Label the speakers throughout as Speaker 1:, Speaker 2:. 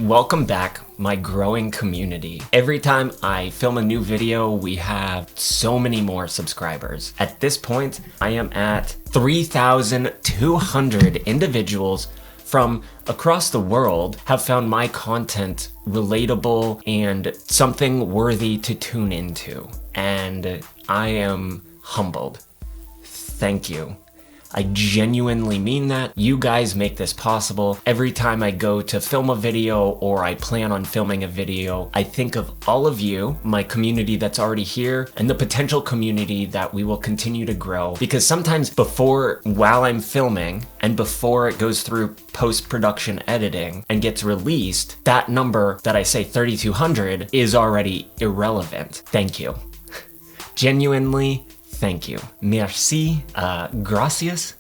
Speaker 1: Welcome back, my growing community. Every time I film a new video, we have so many more subscribers. At this point, I am at 3,200 individuals from across the world have found my content relatable and something worthy to tune into. And I am humbled. Thank you. I genuinely mean that. You guys make this possible. Every time I go to film a video or I plan on filming a video, I think of all of you, my community that's already here, and the potential community that we will continue to grow. Because sometimes while I'm filming and before it goes through post-production editing and gets released, that number that I say 3,200 is already irrelevant. Thank you. Genuinely, thank you. Merci, gracias.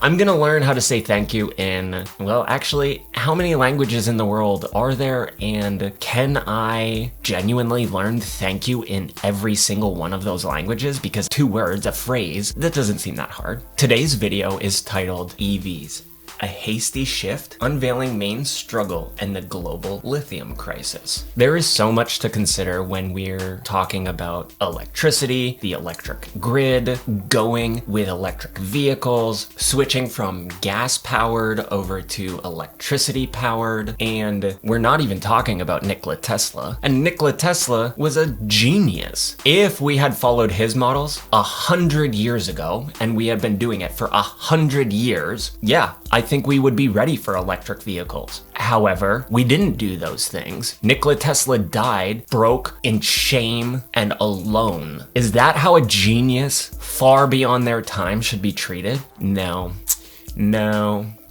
Speaker 1: I'm gonna learn how to say thank you in, well, actually, how many languages in the world are there? And can I genuinely learn thank you in every single one of those languages? Because 2 words, a phrase, that doesn't seem that hard. Today's video is titled EVs. A hasty shift, unveiling Maine's struggle and the global lithium crisis. There is so much to consider when we're talking about electricity, the electric grid, going with electric vehicles, switching from gas-powered over to electricity-powered, and we're not even talking about Nikola Tesla. And Nikola Tesla was a genius. If we had followed his models 100 years ago, and we had been doing it for 100 years, yeah, I think we would be ready for electric vehicles. However, we didn't do those things. Nikola Tesla died, broke, in shame, and alone. Is that how a genius far beyond their time should be treated? No.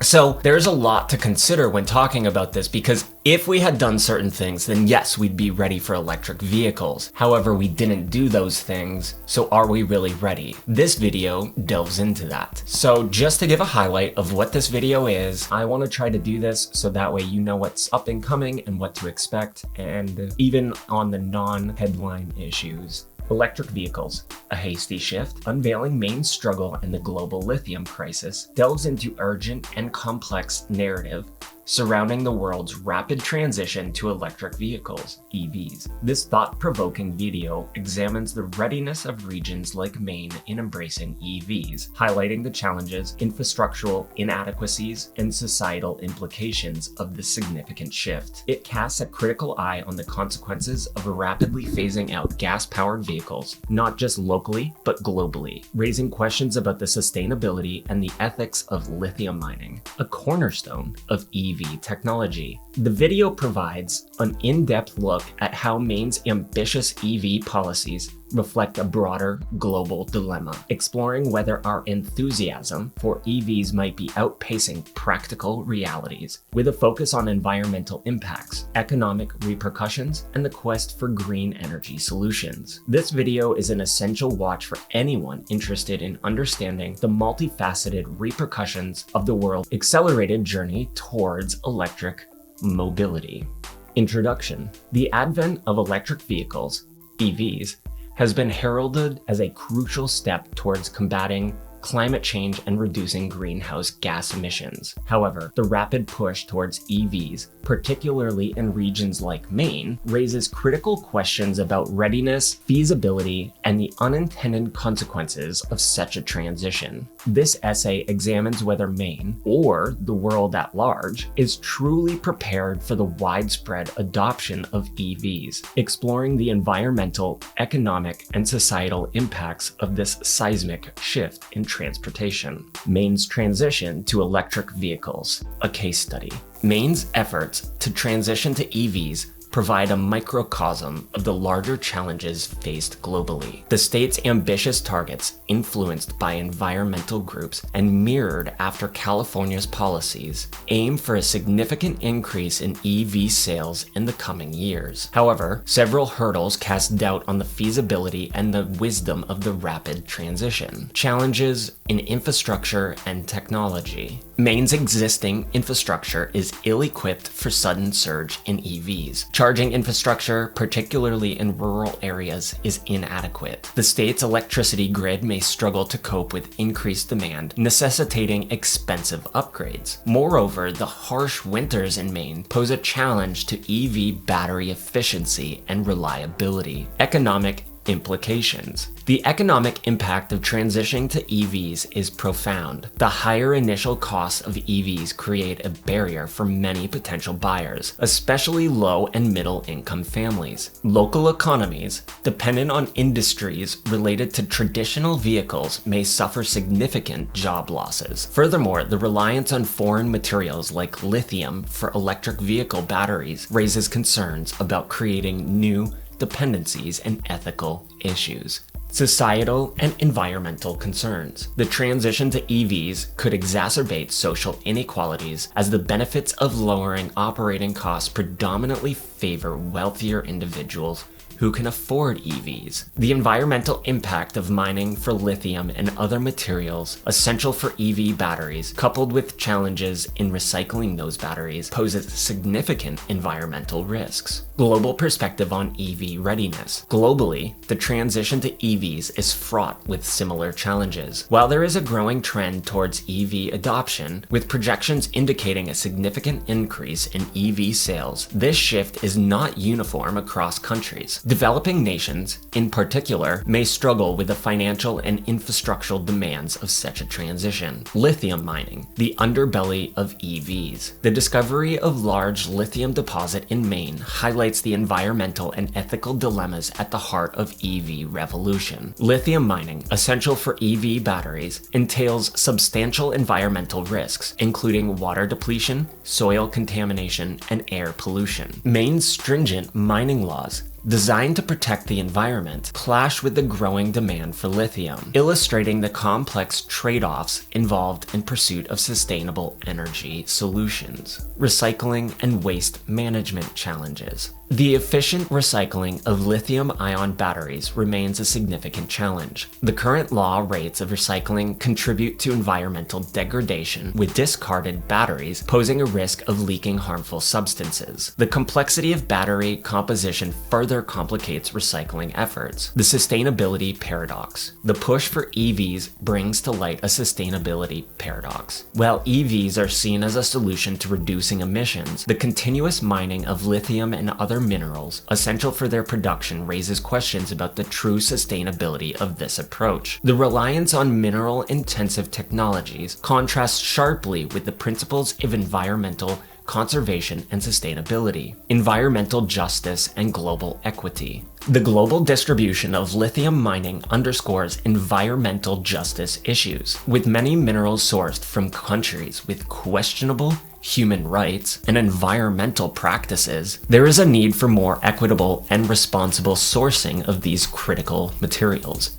Speaker 1: So there's a lot to consider when talking about this, because if we had done certain things, then yes, we'd be ready for electric vehicles. However, we didn't do those things, so are we really ready? This video delves into that. So just to give a highlight of what this video is, I want to try to do this so that way you know what's up and coming and what to expect, and even on the non-headline issues. Electric vehicles, a hasty shift, unveiling Maine's struggle and the global lithium crisis, delves into urgent and complex narrative surrounding the world's rapid transition to electric vehicles, EVs. This thought-provoking video examines the readiness of regions like Maine in embracing EVs, highlighting the challenges, infrastructural inadequacies, and societal implications of this significant shift. It casts a critical eye on the consequences of rapidly phasing out gas-powered vehicles, not just locally, but globally, raising questions about the sustainability and the ethics of lithium mining, a cornerstone of EV technology. The video provides an in-depth look at how Maine's ambitious EV policies reflect a broader global dilemma, exploring whether our enthusiasm for EVs might be outpacing practical realities, with a focus on environmental impacts, economic repercussions, and the quest for green energy solutions. This video is an essential watch for anyone interested in understanding the multifaceted repercussions of the world's accelerated journey towards electric mobility. Introduction. The advent of electric vehicles, EVs, has been heralded as a crucial step towards combating climate change and reducing greenhouse gas emissions. However, the rapid push towards EVs, particularly in regions like Maine, raises critical questions about readiness, feasibility, and the unintended consequences of such a transition. This essay examines whether Maine, or the world at large, is truly prepared for the widespread adoption of EVs, exploring the environmental, economic, and societal impacts of this seismic shift in transportation. Maine's transition to electric vehicles, a case study. Maine's efforts to transition to EVs provide a microcosm of the larger challenges faced globally. The state's ambitious targets, influenced by environmental groups and mirrored after California's policies, aim for a significant increase in EV sales in the coming years. However, several hurdles cast doubt on the feasibility and the wisdom of the rapid transition. Challenges in infrastructure and technology. Maine's existing infrastructure is ill-equipped for sudden surge in EVs. Charging infrastructure, particularly in rural areas, is inadequate. The state's electricity grid may struggle to cope with increased demand, necessitating expensive upgrades. Moreover, the harsh winters in Maine pose a challenge to EV battery efficiency and reliability. Economic implications. The economic impact of transitioning to EVs is profound. The higher initial costs of EVs create a barrier for many potential buyers, especially low and middle income families. Local economies, dependent on industries related to traditional vehicles, may suffer significant job losses. Furthermore, the reliance on foreign materials like lithium for electric vehicle batteries raises concerns about creating new dependencies and ethical issues. Societal and environmental concerns. The transition to EVs could exacerbate social inequalities as the benefits of lowering operating costs predominantly favor wealthier individuals who can afford EVs. The environmental impact of mining for lithium and other materials essential for EV batteries, coupled with challenges in recycling those batteries, poses significant environmental risks. Global perspective on EV readiness. Globally, the transition to EVs is fraught with similar challenges. While there is a growing trend towards EV adoption, with projections indicating a significant increase in EV sales, this shift is not uniform across countries. Developing nations, in particular, may struggle with the financial and infrastructural demands of such a transition. Lithium mining, the underbelly of EVs. The discovery of large lithium deposit in Maine highlights the environmental and ethical dilemmas at the heart of EV revolution. Lithium mining, essential for EV batteries, entails substantial environmental risks, including water depletion, soil contamination, and air pollution. Maine's stringent mining laws, designed to protect the environment, clash with the growing demand for lithium, illustrating the complex trade-offs involved in pursuit of sustainable energy solutions. Recycling and waste management challenges. The efficient recycling of lithium-ion batteries remains a significant challenge. The current law rates of recycling contribute to environmental degradation, with discarded batteries posing a risk of leaking harmful substances. The complexity of battery composition further complicates recycling efforts. The sustainability paradox. The push for EVs brings to light a sustainability paradox. While EVs are seen as a solution to reducing emissions, the continuous mining of lithium and other minerals essential for their production raises questions about the true sustainability of this approach. The reliance on mineral-intensive technologies contrasts sharply with the principles of environmental conservation and sustainability, environmental justice, and global equity. The global distribution of lithium mining underscores environmental justice issues. With many minerals sourced from countries with questionable human rights and environmental practices, there is a need for more equitable and responsible sourcing of these critical materials.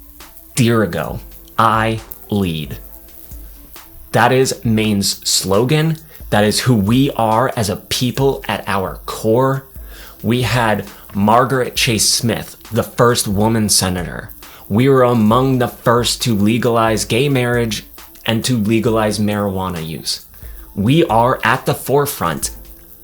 Speaker 1: Dirigo, I lead. That is Maine's slogan. That is who we are as a people at our core. We had Margaret Chase Smith, the first woman senator. We were among the first to legalize gay marriage and to legalize marijuana use. We are at the forefront,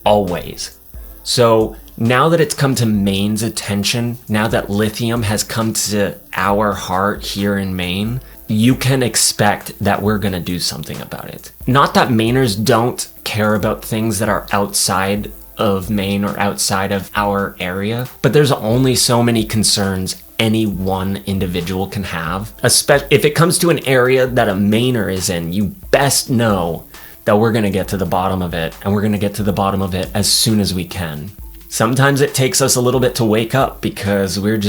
Speaker 1: always. So now that it's come to Maine's attention, now that lithium has come to our heart here in Maine, you can expect that we're gonna do something about it. Not that Mainers don't care about things that are outside of Maine or outside of our area, but there's only so many concerns any one individual can have. Especially if it comes to an area that a Mainer is in, you best know that we're gonna get to the bottom of it, and we're gonna get to the bottom of it as soon as we can. Sometimes it takes us a little bit to wake up because we're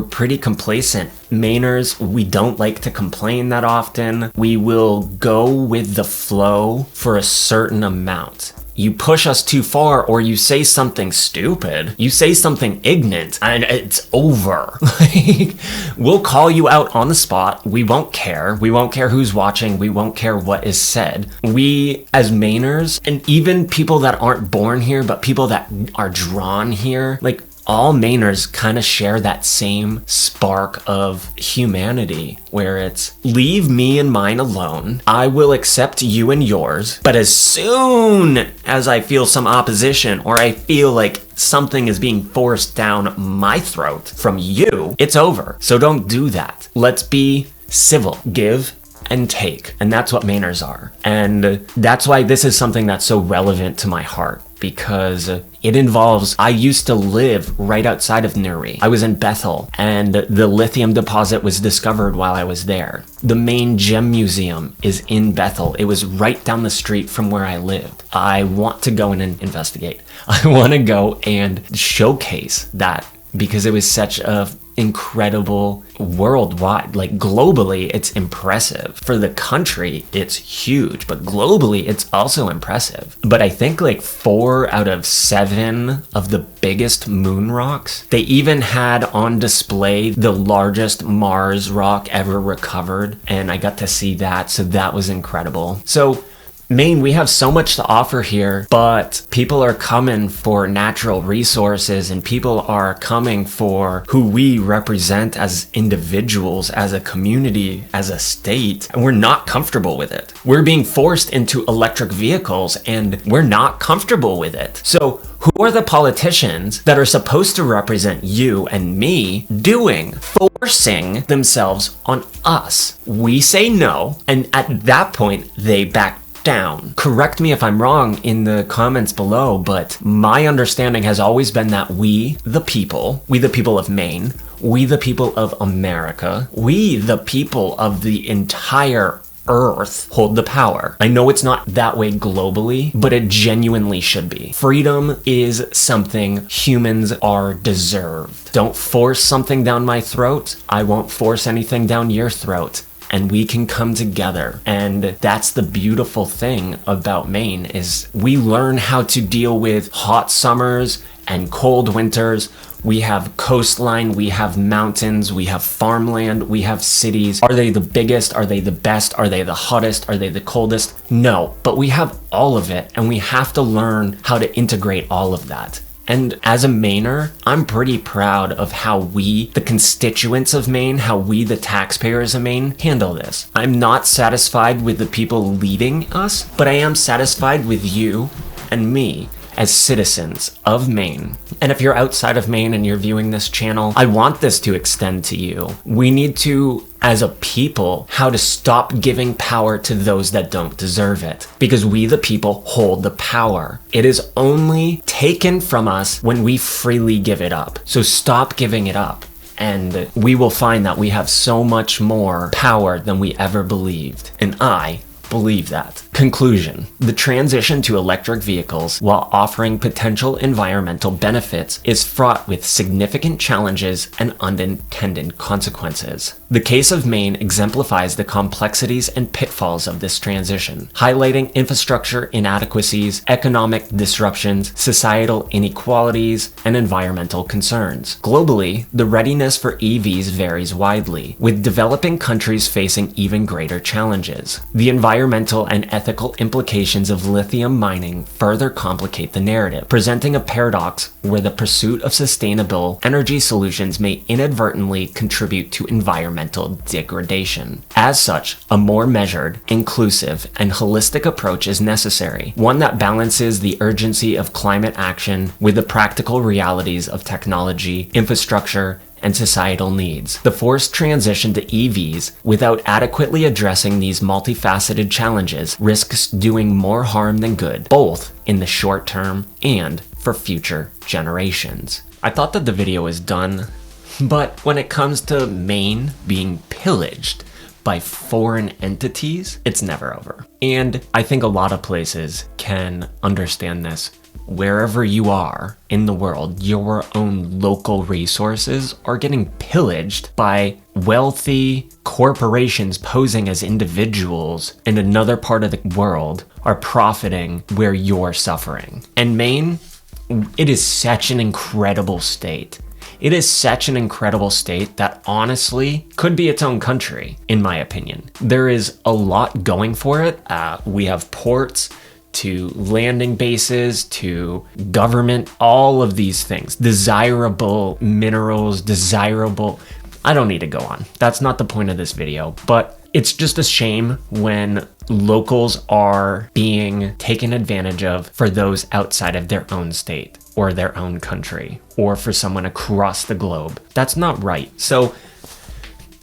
Speaker 1: pretty complacent. Mainers, we don't like to complain that often. We will go with the flow for a certain amount. You push us too far, or you say something stupid, you say something ignorant, and it's over. We'll call you out on the spot. We won't care. We won't care who's watching. We won't care what is said. We, as Mainers, and even people that aren't born here, but people that are drawn here, all Mainers kind of share that same spark of humanity, where it's leave me and mine alone. I will accept you and yours. But as soon as I feel some opposition, or I feel like something is being forced down my throat from you, it's over. So don't do that. Let's be civil. Give and take. And that's what Mainers are. And that's why this is something that's so relevant to my heart, because it involves, I used to live right outside of 𝗦𝗏. I was in Bethel, and the lithium deposit was discovered while I was there. The Maine Gem Museum is in Bethel. It was right down the street from where I lived. I want to go and investigate. I want to go and showcase that, because it was such a incredible worldwide, like globally, it's impressive. For the country, it's huge, but globally, it's also impressive. But I think like 4 out of 7 of the biggest moon rocks, they even had on display the largest Mars rock ever recovered, and I got to see that, so that was incredible. So Maine, we have so much to offer here, but people are coming for natural resources, and people are coming for who we represent as individuals, as a community, as a state, and we're not comfortable with it. We're being forced into electric vehicles, and we're not comfortable with it. So who are the politicians that are supposed to represent you and me forcing themselves on us? We say no, and at that point, they back down. Correct me if I'm wrong in the comments below, but my understanding has always been that we the people of Maine, we the people of America, we the people of the entire Earth hold the power. I know it's not that way globally, but it genuinely should be. Freedom is something humans are deserved. Don't force something down my throat. I won't force anything down your throat. And we can come together. And that's the beautiful thing about Maine, is we learn how to deal with hot summers and cold winters. We have coastline, we have mountains, we have farmland, we have cities. Are they the biggest? Are they the best? Are they the hottest? Are they the coldest? No, but we have all of it, and we have to learn how to integrate all of that. And as a Mainer, I'm pretty proud of how we, the constituents of Maine, how we, the taxpayers of Maine, handle this. I'm not satisfied with the people leading us, but I am satisfied with you and me as citizens of Maine. And if you're outside of Maine and you're viewing this channel, I want this to extend to you. We need to, as a people, how to stop giving power to those that don't deserve it. Because we the people hold the power. It is only taken from us when we freely give it up. So stop giving it up. And we will find that we have so much more power than we ever believed. And I believe that. Conclusion. The transition to electric vehicles, while offering potential environmental benefits, is fraught with significant challenges and unintended consequences. The case of Maine exemplifies the complexities and pitfalls of this transition, highlighting infrastructure inadequacies, economic disruptions, societal inequalities, and environmental concerns. Globally, the readiness for EVs varies widely, with developing countries facing even greater challenges. The environmental and ethical implications of lithium mining further complicate the narrative, presenting a paradox where the pursuit of sustainable energy solutions may inadvertently contribute to environmental degradation. As such, a more measured, inclusive, and holistic approach is necessary, one that balances the urgency of climate action with the practical realities of technology, infrastructure, and societal needs. The forced transition to EVs without adequately addressing these multifaceted challenges risks doing more harm than good, both in the short term and for future generations. I thought that the video was done, but when it comes to Maine being pillaged by foreign entities, it's never over. And I think a lot of places can understand this. Wherever you are in the world, your own local resources are getting pillaged by wealthy corporations posing as individuals in another part of the world are profiting where you're suffering. And Maine, it is such an incredible state. It is such an incredible state that honestly could be its own country, in my opinion. There is a lot going for it. We have ports, to landing bases, to government, all of these things. Desirable minerals, desirable... I don't need to go on. That's not the point of this video, but it's just a shame when locals are being taken advantage of for those outside of their own state or their own country, or for someone across the globe. That's not right. So,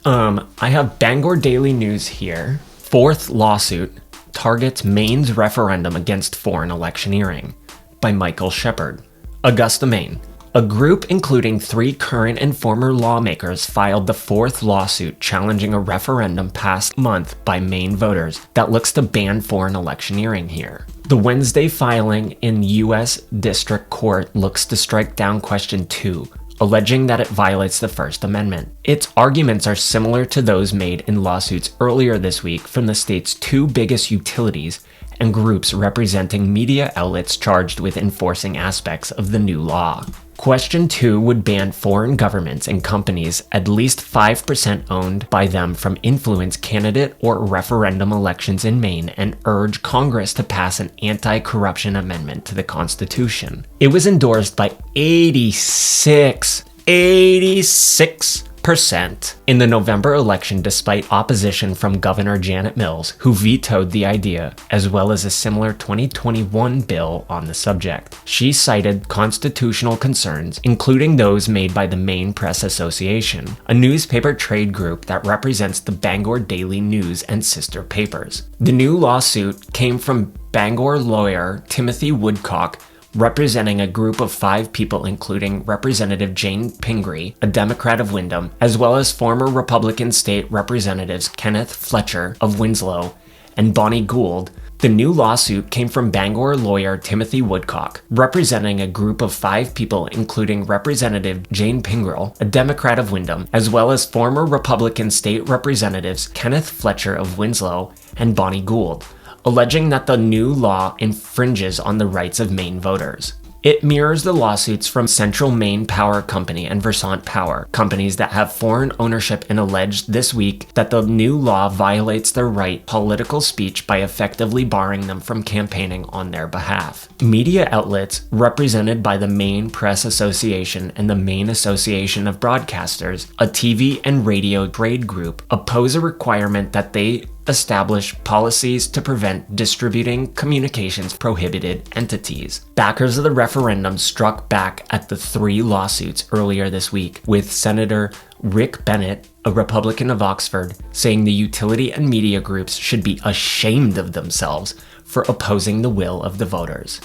Speaker 1: I have Bangor Daily News here. 4th lawsuit targets Maine's referendum against foreign electioneering by Michael Shepard. Augusta, Maine. A group including 3 current and former lawmakers filed the 4th lawsuit challenging a referendum passed month by Maine voters that looks to ban foreign electioneering here. The Wednesday filing in U.S. District Court looks to strike down Question 2, alleging that it violates the First Amendment. Its arguments are similar to those made in lawsuits earlier this week from the state's 2 biggest utilities and groups representing media outlets charged with enforcing aspects of the new law. Question 2 would ban foreign governments and companies at least 5% owned by them from influence candidate or referendum elections in Maine and urge Congress to pass an anti-corruption amendment to the Constitution. It was endorsed by 86% in the November election despite opposition from Governor Janet Mills, who vetoed the idea, as well as a similar 2021 bill on the subject. She cited constitutional concerns, including those made by the Maine Press Association, a newspaper trade group that represents the Bangor Daily News and sister papers. The new lawsuit came from Bangor lawyer Timothy Woodcock, representing a group of 5 people including Representative Jane Pingree, a Democrat of Windham, as well as former Republican state representatives Kenneth Fletcher of Winslow and Bonnie Gould. The new lawsuit came from Bangor lawyer Timothy Woodcock, representing a group of 5 people including Representative Jane Pingree, a Democrat of Windham, as well as former Republican state representatives Kenneth Fletcher of Winslow and Bonnie Gould, alleging that the new law infringes on the rights of Maine voters. It mirrors the lawsuits from Central Maine Power Company and Versant Power, companies that have foreign ownership, and alleged this week that the new law violates their right to political speech by effectively barring them from campaigning on their behalf. Media outlets represented by the Maine Press Association and the Maine Association of Broadcasters, a TV and radio trade group, oppose a requirement that they establish policies to prevent distributing communications prohibited entities. Backers of the referendum struck back at the 3 lawsuits earlier this week, with Senator Rick Bennett, a Republican of Oxford, saying the utility and media groups should be ashamed of themselves for opposing the will of the voters.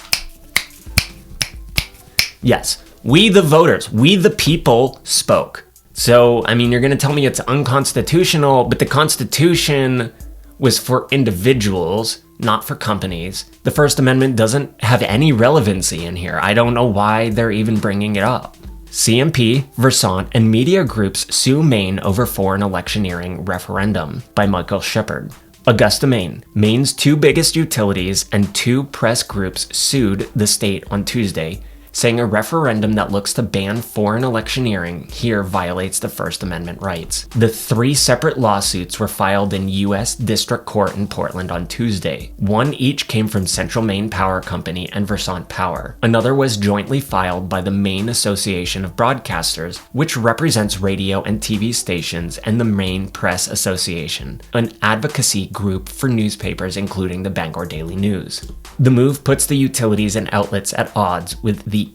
Speaker 1: Yes, we the voters, we the people spoke. So, I mean, you're going to tell me it's unconstitutional, but the Constitution was for individuals, not for companies. The First Amendment doesn't have any relevancy in here. I don't know why they're even bringing it up. CMP, Versant, and media groups sue Maine over foreign electioneering referendum by Michael Shepard. Augusta, Maine. Maine's 2 biggest utilities and 2 press groups sued the state on Tuesday, saying a referendum that looks to ban foreign electioneering here violates the First Amendment rights. The 3 separate lawsuits were filed in U.S. District Court in Portland on Tuesday. 1 each came from Central Maine Power Company and Versant Power. Another was jointly filed by the Maine Association of Broadcasters, which represents radio and TV stations, and the Maine Press Association, an advocacy group for newspapers including the Bangor Daily News. The move puts the utilities and outlets at odds with the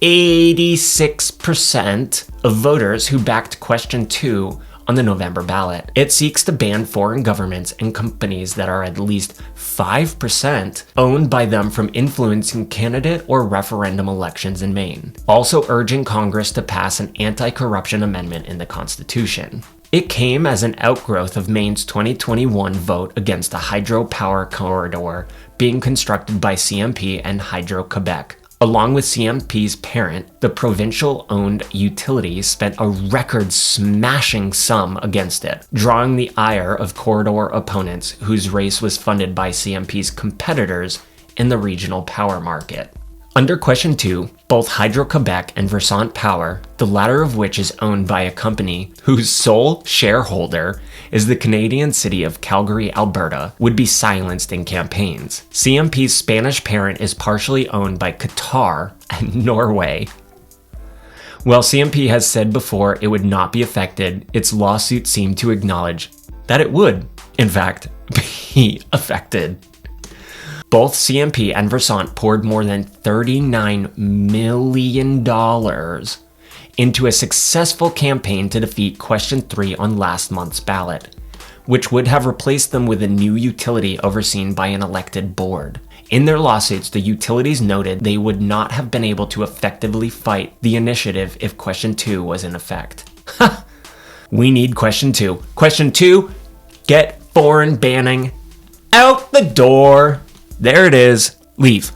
Speaker 1: 86% of voters who backed Question 2 on the November ballot. It seeks to ban foreign governments and companies that are at least 5% owned by them from influencing candidate or referendum elections in Maine, also urging Congress to pass an anti-corruption amendment in the Constitution. It came as an outgrowth of Maine's 2021 vote against the hydropower corridor being constructed by CMP and Hydro-Quebec. Along with CMP's parent, the provincial-owned utility spent a record-smashing sum against it, drawing the ire of corridor opponents whose race was funded by CMP's competitors in the regional power market. Under question 2, both Hydro-Quebec and Versant Power, the latter of which is owned by a company whose sole shareholder is the Canadian city of Calgary, Alberta, would be silenced in campaigns. CMP's Spanish parent is partially owned by Qatar and Norway. While CMP has said before it would not be affected, its lawsuit seemed to acknowledge that it would, in fact, be affected. Both CMP and Versant poured more than $39 million into a successful campaign to defeat question 3 on last month's ballot, which would have replaced them with a new utility overseen by an elected board. In their lawsuits, the utilities noted they would not have been able to effectively fight the initiative if question 2 was in effect. Ha! We need question 2. Question 2, get foreign banning out the door. There it is. Leave.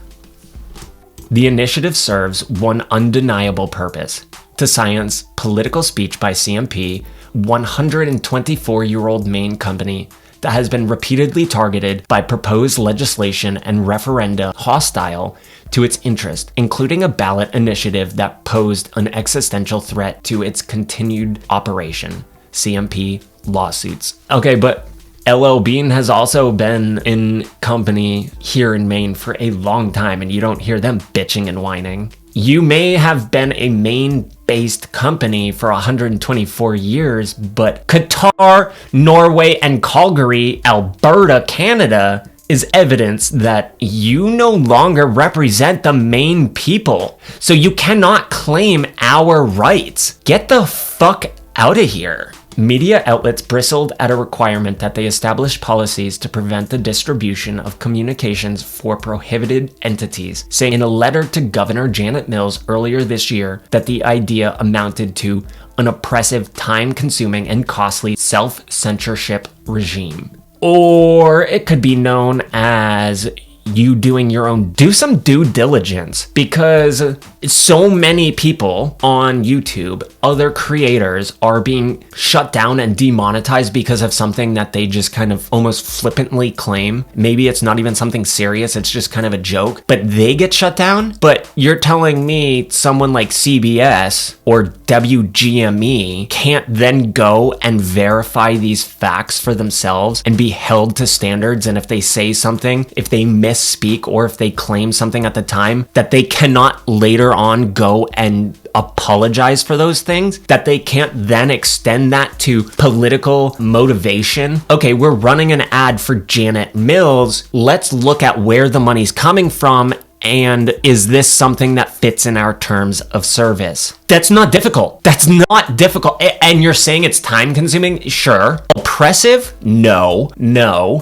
Speaker 1: The initiative serves one undeniable purpose: to silence political speech by CMP, 124-year-old Maine company that has been repeatedly targeted by proposed legislation and referenda hostile to its interest, including a ballot initiative that posed an existential threat to its continued operation. CMP lawsuits. Okay, but LL Bean has also been in company here in Maine for a long time, and you don't hear them bitching and whining. You may have been a Maine-based company for 124 years, but Qatar, Norway, and Calgary, Alberta, Canada is evidence that you no longer represent the Maine people. So you cannot claim our rights. Get the fuck out of here. Media outlets bristled at a requirement that they establish policies to prevent the distribution of communications for prohibited entities, saying in a letter to Governor Janet Mills earlier this year that the idea amounted to an oppressive, time-consuming, and costly self-censorship regime. Or it could be known as you doing your own, do some due diligence, because so many people on YouTube, other creators, are being shut down and demonetized because of something that they just kind of almost flippantly claim. Maybe it's not even something serious, it's just kind of a joke, but they get shut down. But you're telling me someone like CBS or WGME can't then go and verify these facts for themselves and be held to standards, and if they say something, if they misspeak, or if they claim something at the time, that they cannot later on go and apologize for those things, that they can't then extend that to political motivation? Okay, we're running an ad for Janet Mills. Let's look at where the money's coming from, and is this something that fits in our terms of service? That's not difficult. That's not difficult. And you're saying it's time consuming? Sure. Oppressive? No.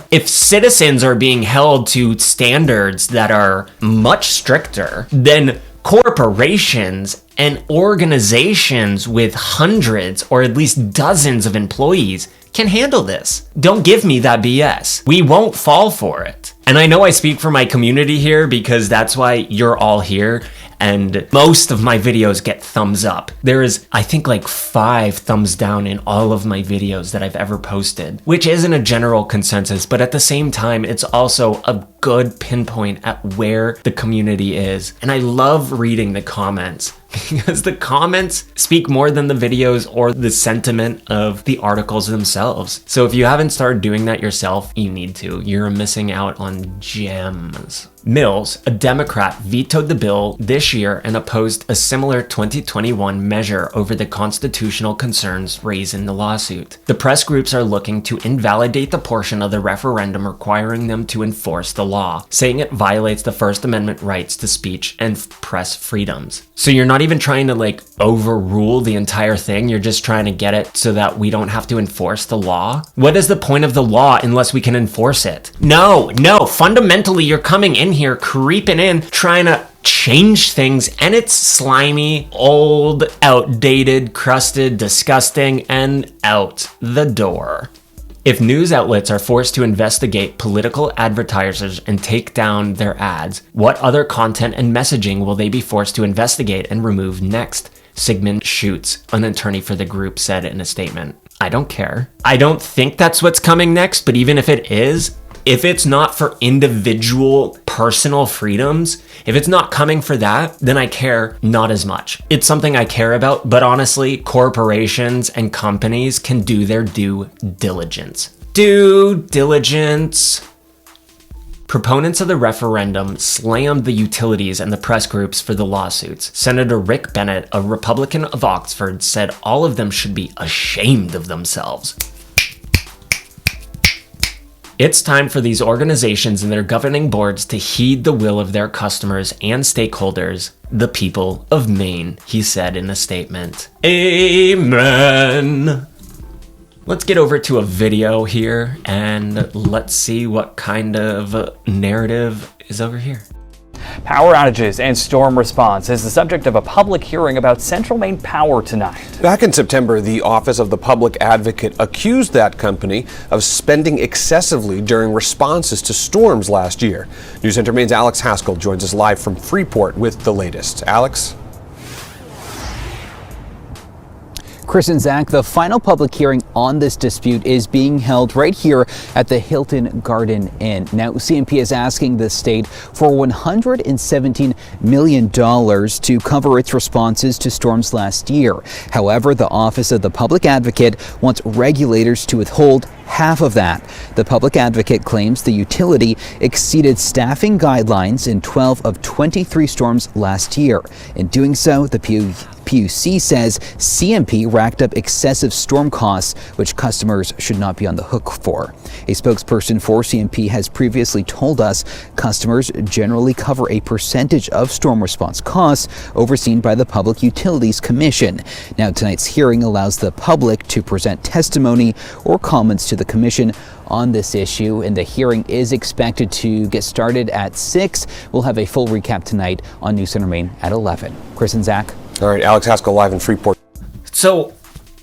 Speaker 1: If citizens are being held to standards that are much stricter, then corporations and organizations with hundreds or at least dozens of employees can handle this. Don't give me that BS. We won't fall for it. And I know I speak for my community here because that's why you're all here, and most of my videos get thumbs up. There is, I think, like 5 thumbs down in all of my videos that I've ever posted, which isn't a general consensus, but at the same time, it's also a good pinpoint at where the community is. And I love reading the comments because the comments speak more than the videos or the sentiment of the articles themselves. So if you haven't started doing that yourself, you need to. You're missing out on gems. Mills, a Democrat, vetoed the bill this year and opposed a similar 2021 measure over the constitutional concerns raised in the lawsuit. The press groups are looking to invalidate the portion of the referendum requiring them to enforce the law, saying it violates the First Amendment rights to speech and press freedoms. So you're not even trying to overrule the entire thing, you're just trying to get it so that we don't have to enforce the law? What is the point of the law unless we can enforce it? No, fundamentally you're coming in here, creeping in, trying to change things, and it's slimy, old, outdated, crusted, disgusting, and out the door. If news outlets are forced to investigate political advertisers and take down their ads, what other content and messaging will they be forced to investigate and remove next? Sigmund Schutz, an attorney for the group, said in a statement. I don't care. I don't think that's what's coming next, but even if it is, If it's not for individual personal freedoms, if it's not coming for that, then I care not as much. It's something I care about, but honestly, corporations and companies can do their due diligence. Due diligence. Proponents of the referendum slammed the utilities and the press groups for the lawsuits. Senator Rick Bennett, a Republican of Oxford, said all of them should be ashamed of themselves. It's time for these organizations and their governing boards to heed the will of their customers and stakeholders, the people of Maine, he said in a statement. Amen. Let's get over to a video here and let's see what kind of narrative is over here.
Speaker 2: Power outages and storm response is the subject of a public hearing about Central Maine Power tonight.
Speaker 3: Back in September, the Office of the Public Advocate accused that company of spending excessively during responses to storms last year. News Center Maine's Alex Haskell joins us live from Freeport with the latest. Alex?
Speaker 4: Chris and Zach, the final public hearing on this dispute is being held right here at the Hilton Garden Inn. Now, CMP is asking the state for $117 million to cover its responses to storms last year. However, the Office of the Public Advocate wants regulators to withhold half of that. The public advocate claims the utility exceeded staffing guidelines in 12 of 23 storms last year. In doing so, the PUC says CMP racked up excessive storm costs, which customers should not be on the hook for. A spokesperson for CMP has previously told us customers generally cover a percentage of storm response costs overseen by the Public Utilities Commission. Now, tonight's hearing allows the public to present testimony or comments to the Commission on this issue, and the hearing is expected to get started at 6. We'll have a full recap tonight on News Center Maine at 11. Chris and Zach.
Speaker 3: All right, Alex Haskell live in Freeport.
Speaker 1: So,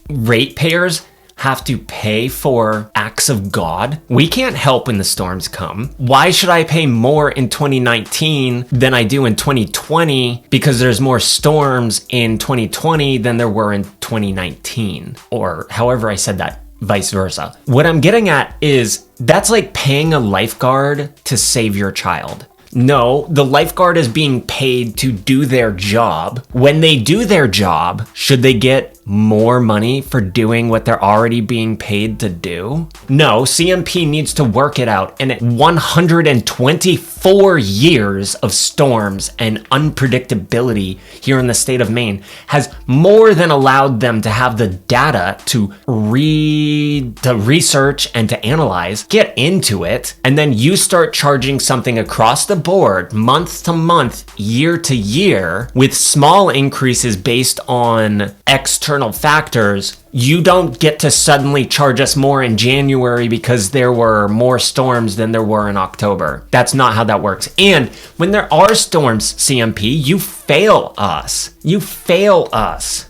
Speaker 1: ratepayers have to pay for acts of God? We can't help when the storms come. Why should I pay more in 2019 than I do in 2020 because there's more storms in 2020 than there were in 2019? Or however I said that, vice versa. What I'm getting at is that's like paying a lifeguard to save your child. No, the lifeguard is being paid to do their job. When they do their job, should they get more money for doing what they're already being paid to do? No, CMP needs to work it out. And 124 years of storms and unpredictability here in the state of Maine has more than allowed them to have the data to read, to research, and to analyze, get into it, and then you start charging something across the board, month to month, year to year, with small increases based on external factors. You don't get to suddenly charge us more in January because there were more storms than there were in October. That's not how that works. And when there are storms, CMP, you fail us. You fail us.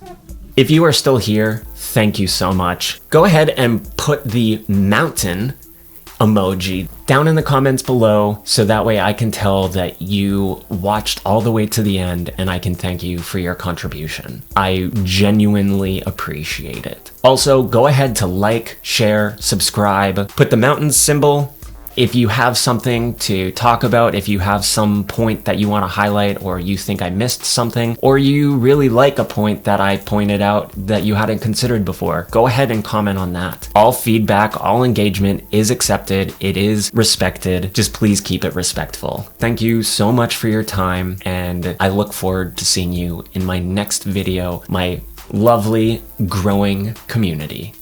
Speaker 1: If you are still here, thank you so much. Go ahead and put the mountain emoji down in the comments below so that way I can tell that you watched all the way to the end and I can thank you for your contribution. I genuinely appreciate it. Also, go ahead to like, share, subscribe, put the mountain symbol. If you have something to talk about, if you have some point that you want to highlight, or you think I missed something, or you really like a point that I pointed out that you hadn't considered before, go ahead and comment on that. All feedback, all engagement is accepted. It is respected. Just please keep it respectful. Thank you so much for your time, and I look forward to seeing you in my next video, my lovely growing community.